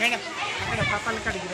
Madam అక్కడ పాపాల కాడికి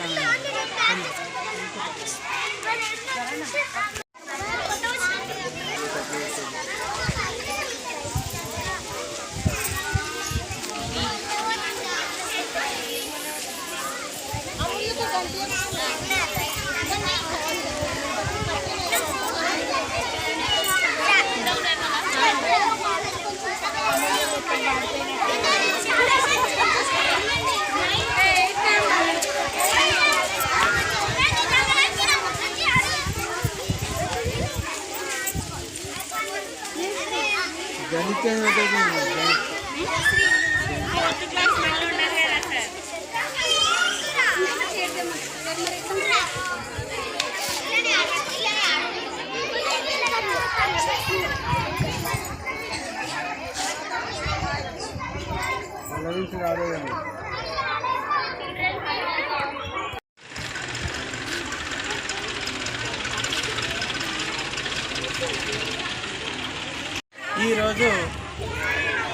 ఈరోజు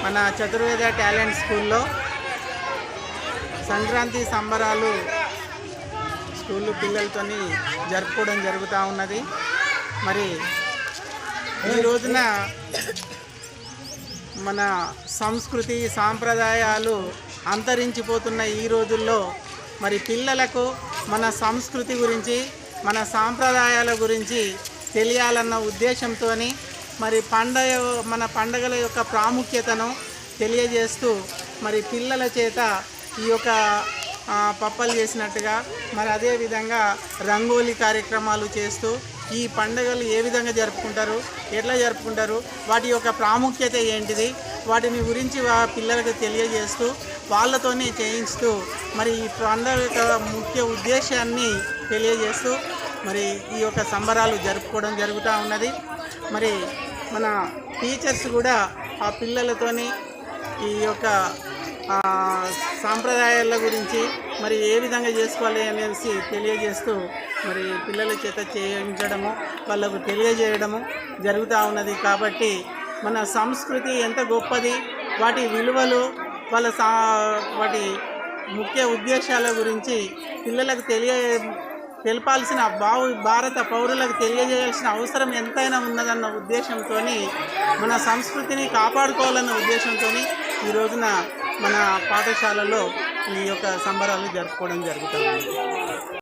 మన చతుర్వేద టాలెంట్ స్కూల్లో సంక్రాంతి సంబరాలు స్కూల్ పిల్లలతో జరుపుకోవడం జరుగుతూ ఉన్నది. మరి ఈ రోజున మన సంస్కృతి సాంప్రదాయాలు అంతరించిపోతున్న ఈ రోజుల్లో మరి పిల్లలకు మన సంస్కృతి గురించి మన సాంప్రదాయాల గురించి తెలియాలన్న ఉద్దేశంతో మరి మన పండగల యొక్క ప్రాముఖ్యతను తెలియజేస్తూ మరి పిల్లల చేత ఈ యొక్క పప్పలు చేసినట్టుగా మరి అదేవిధంగా రంగోలీ కార్యక్రమాలు చేస్తూ ఈ పండుగలు ఏ విధంగా జరుపుకుంటారు, ఎట్లా జరుపుకుంటారు, వాటి యొక్క ప్రాముఖ్యత ఏంటిది, వాటిని గురించి పిల్లలకు తెలియజేస్తూ వాళ్ళతోనే చేయిస్తూ మరి ఈ పండుగ యొక్క ముఖ్య ఉద్దేశాన్ని తెలియజేస్తూ మరి ఈ యొక్క సంబరాలు జరుపుకోవడం జరుగుతూ ఉన్నది. మరి మన టీచర్స్ కూడా ఆ పిల్లలతోని ఈ యొక్క సాంప్రదాయాల గురించి మరి ఏ విధంగా చేసుకోవాలి అనేసి తెలియజేస్తూ మరి పిల్లల చేత చేయించడము వాళ్ళకు తెలియజేయడము జరుగుతూ ఉన్నది. కాబట్టి మన సంస్కృతి ఎంత గొప్పది, వాటి విలువలు వాటి ముఖ్య ఉద్దేశాల గురించి పిల్లలకు తెలపాల్సిన భారత పౌరులకు తెలియజేయాల్సిన అవసరం ఎంతైనా ఉన్నదన్న ఉద్దేశంతో మన సంస్కృతిని కాపాడుకోవాలన్న ఉద్దేశంతో ఈ రోజున మన పాఠశాలలో ఈ యొక్క సంబరాలు జరుపుకోవడం జరుగుతుంది.